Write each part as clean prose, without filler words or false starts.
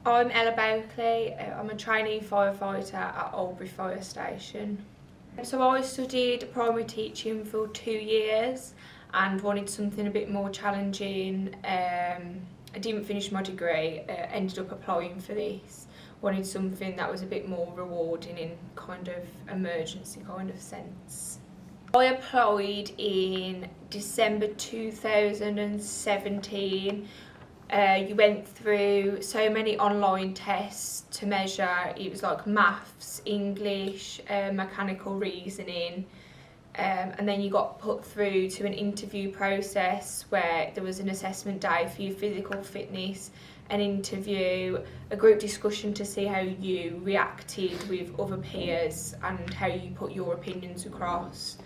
I'm Ella Bakley. I'm a trainee firefighter at Albury Fire Station. So I studied primary teaching for 2 years and wanted something a bit more challenging. I didn't finish my degree, ended up applying for this. Wanted something that was a bit more rewarding in kind of emergency kind of sense. I applied in December 2017. You went through so many online tests to measure. It was like maths, English, mechanical reasoning, and then you got put through to an interview process where there was an assessment day for your physical fitness, an interview, a group discussion to see how you reacted with other peers and how you put your opinions across.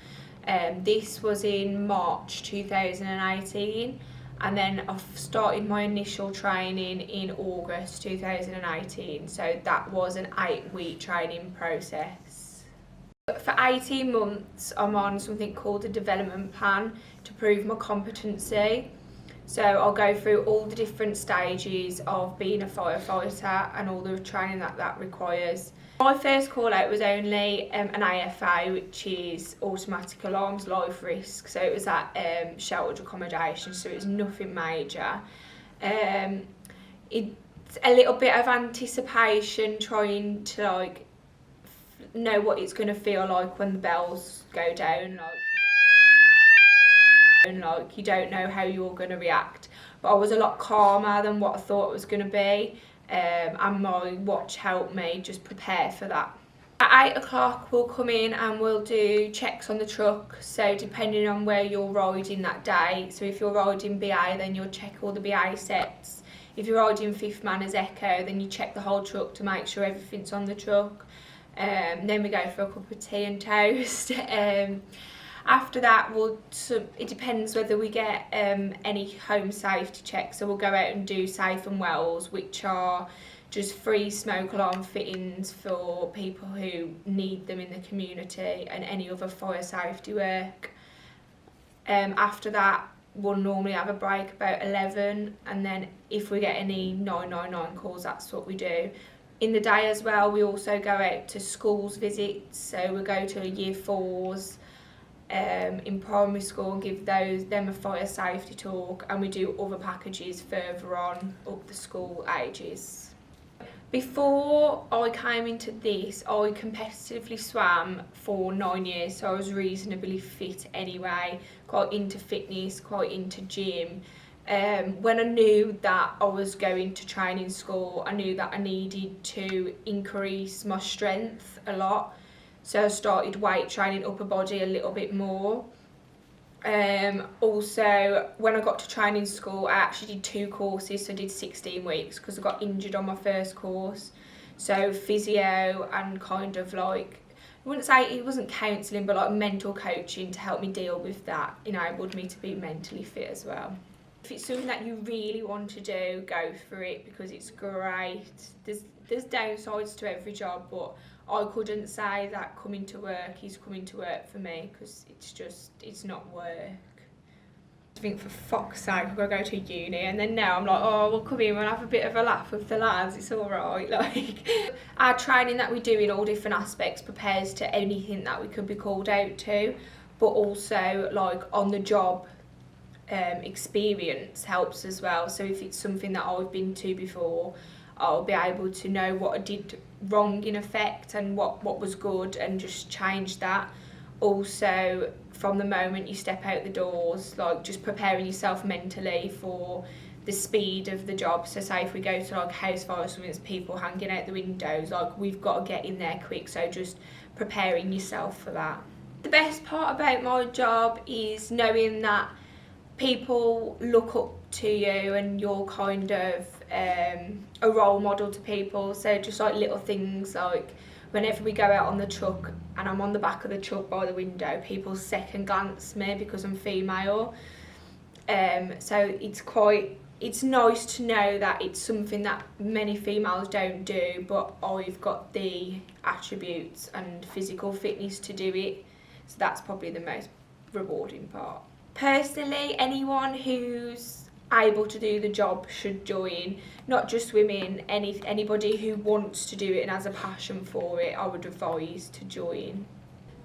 This was in March 2018. And then I've started my initial training in August 2018, so that was an 8-week training process. For 18 months I'm on something called a development plan to prove my competency. So I'll go through all the different stages of being a firefighter and all the training that requires. My first call out was only an AFA, which is automatic alarms life risk. So it was at sheltered accommodation, so it was nothing major. It's a little bit of anticipation, trying to know what it's going to feel like when the bells go down. You don't know how you're going to react, but I was a lot calmer than what I thought it was going to be. And my watch helped me just prepare for that. At 8 o'clock we'll come in and we'll do checks on the truck, so depending on where you're riding that day. So if you're riding BA, then you'll check all the BA sets. If you're riding 5th man as Echo, then you check the whole truck to make sure everything's on the truck. Then we go for a cup of tea and toast. After that, it depends whether we get any home safety checks. So we'll go out and do Safe and Wells, which are just free smoke alarm fittings for people who need them in the community, and any other fire safety work. After that, we'll normally have a break about 11, and then if we get any 999 calls, that's what we do. In the day as well, we also go out to schools visits, so we'll go to year 4s in primary school and give them a fire safety talk, and we do other packages further on up the school ages. Before I came into this, I competitively swam for 9 years, so I was reasonably fit anyway, quite into fitness, quite into gym. When I knew that I was going to training school, I knew that I needed to increase my strength a lot. So I started weight training upper body a little bit more. Also, when I got to training school, I actually did 2 courses, so I did 16 weeks because I got injured on my first course. So physio and kind of I wouldn't say it wasn't counselling, but mental coaching to help me deal with that enabled me to be mentally fit as well. If it's something that you really want to do, go for it because it's great. There's downsides to every job, but I couldn't say that coming to work is coming to work for me, because it's not work. I think for fuck's sake I've got to go to uni, and then now I'm like, oh, we'll come in, we'll have a bit of a laugh with the lads, it's alright. Our training that we do in all different aspects prepares to anything that we could be called out to, but also on the job experience helps as well. So if it's something that I've been to before, I'll be able to know what I did wrong in effect and what was good, and just change that. Also, from the moment you step out the doors, just preparing yourself mentally for the speed of the job. So say if we go to house fire or something, there's people hanging out the windows, we've got to get in there quick, so just preparing yourself for that. The best part about my job is knowing that people look up to you and you're kind of a role model to people. So just little things whenever we go out on the truck and I'm on the back of the truck by the window, people second glance me because I'm female. So it's nice to know that it's something that many females don't do, but I've got the attributes and physical fitness to do it. So that's probably the most rewarding part. Personally, anyone who's able to do the job should join. Not just women, anybody who wants to do it and has a passion for it, I would advise to join.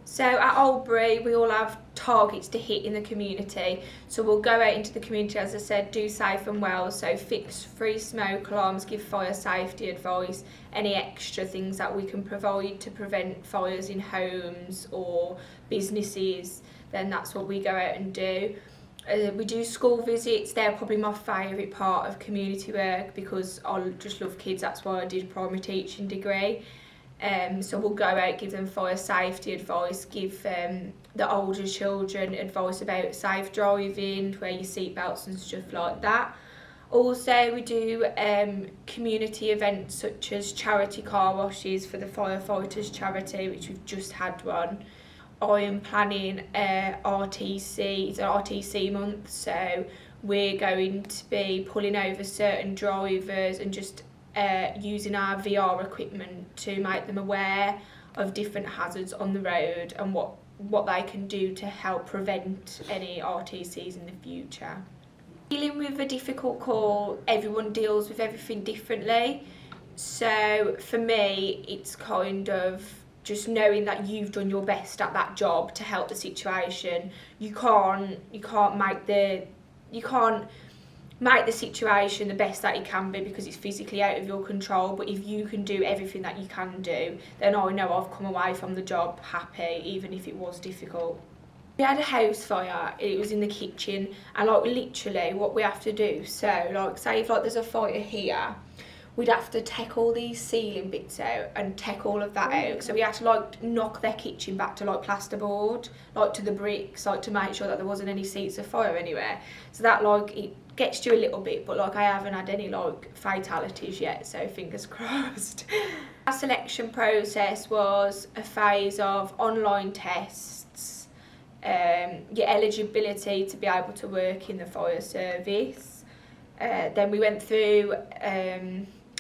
So at Oldbury, we all have targets to hit in the community. So we'll go out into the community, as I said, do safe and well. So fix free smoke alarms, give fire safety advice, any extra things that we can provide to prevent fires in homes or businesses, then that's what we go out and do. We do school visits. They're probably my favourite part of community work because I just love kids. That's why I did a primary teaching degree. So we'll go out, give them fire safety advice, give the older children advice about safe driving, wear your seatbelts and stuff like that. Also, we do community events such as charity car washes for the firefighters charity, which we've just had one. I am planning RTC, it's an RTC month, so we're going to be pulling over certain drivers and just using our VR equipment to make them aware of different hazards on the road and what they can do to help prevent any RTCs in the future. Dealing with a difficult call, everyone deals with everything differently. So for me, it's kind of just knowing that you've done your best at that job to help the situation. You can't make the situation the best that it can be because it's physically out of your control, but if you can do everything that you can do, then I know I've come away from the job happy, even if it was difficult. We had a house fire, it was in the kitchen, and like literally what we have to do, so like say if like there's a fire here, we'd have to take all these ceiling bits out and take all of that out. So we had to like knock their kitchen back to like plasterboard, like to the bricks, like to make sure that there wasn't any seats of fire anywhere. So that like it gets you a little bit, but like I haven't had any like fatalities yet, so fingers crossed. Our selection process was a phase of online tests, your eligibility to be able to work in the fire service. Then we went through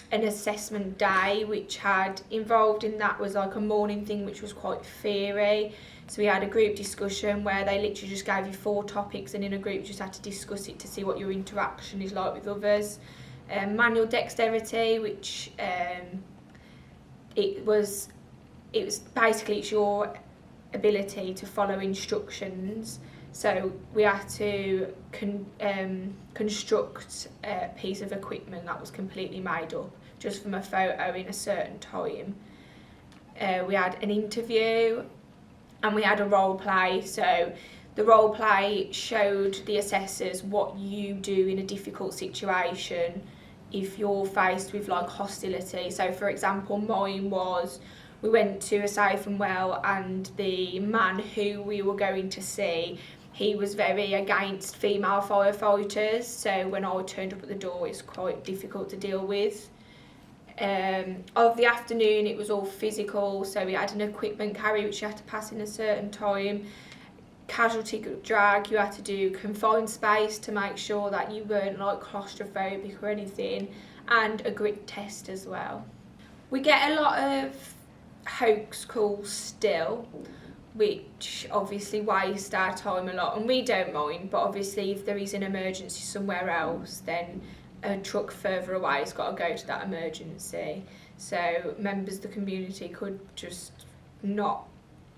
an assessment day, which had involved in that was like a morning thing which was quite theory. So we had a group discussion where they literally just gave you 4 topics and in a group you just had to discuss it to see what your interaction is like with others. Manual dexterity, which it was basically it's your ability to follow instructions. So we had to construct a piece of equipment that was completely made up just from a photo in a certain time. We had an interview and we had a role play. So the role play showed the assessors what you do in a difficult situation if you're faced with like hostility. So for example, mine was we went to a safe and well and the man who we were going to see, he was very against female firefighters, so when I turned up at the door it's quite difficult to deal with. Of the afternoon it was all physical, so we had an equipment carry which you had to pass in a certain time, casualty drag, you had to do confined space to make sure that you weren't like claustrophobic or anything, and a grit test as well. We get a lot of hoax calls still, which obviously waste our time a lot, and we don't mind, but obviously if there is an emergency somewhere else, then a truck further away has got to go to that emergency. So members of the community could just not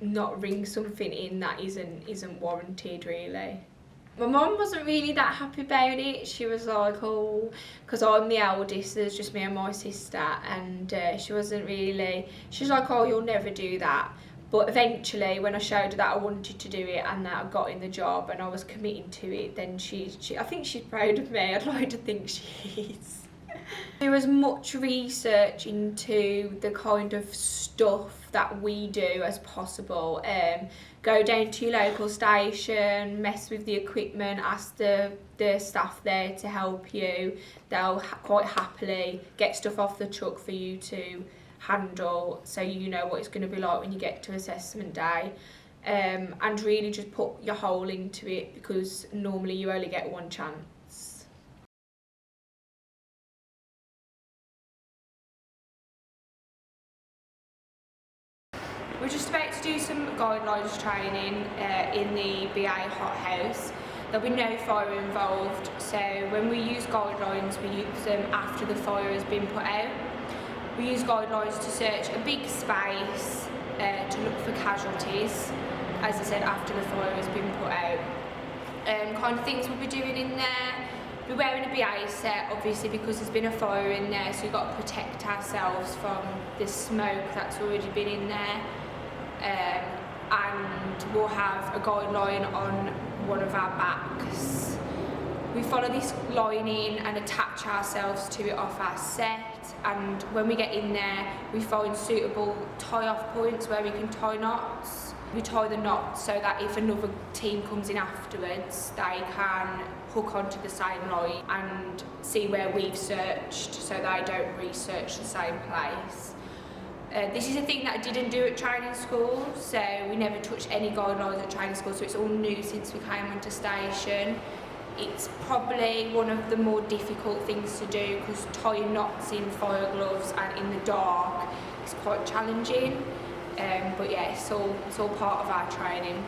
ring something in that isn't warranted really. My mum wasn't really that happy about it. She was like, oh, because I'm the eldest, there's just me and my sister, and she wasn't really, she was like, oh, you'll never do that. But eventually, when I showed her that I wanted to do it and that I got in the job and I was committing to it, then she I think she's proud of me. I'd like to think she is. There was much research into the kind of stuff that we do as possible. Go down to your local station, mess with the equipment, ask the staff there to help you. They'll quite happily get stuff off the truck for you to handle, so you know what it's going to be like when you get to assessment day, and really just put your whole into it because normally you only get one chance. We're just about to do some guidelines training in the BA hothouse. There'll be no fire involved, so when we use guidelines, we use them after the fire has been put out. We use guidelines to search a big space to look for casualties, as I said, after the fire has been put out. Kind of things we'll be doing in there. We're wearing a BA set, obviously, because there's been a fire in there, so we've got to protect ourselves from the smoke that's already been in there. And we'll have a guideline on one of our backs. We follow this lining and attach ourselves to it off our set, and when we get in there, we find suitable tie-off points where we can tie knots. We tie the knots so that if another team comes in afterwards, they can hook onto the same line and see where we've searched, so they don't research the same place. This is a thing that I didn't do at training school, so we never touched any guidelines at training school, so it's all new since we came onto station. It's probably one of the more difficult things to do because tying knots in fire gloves and in the dark is quite challenging. But yeah, it's all part of our training.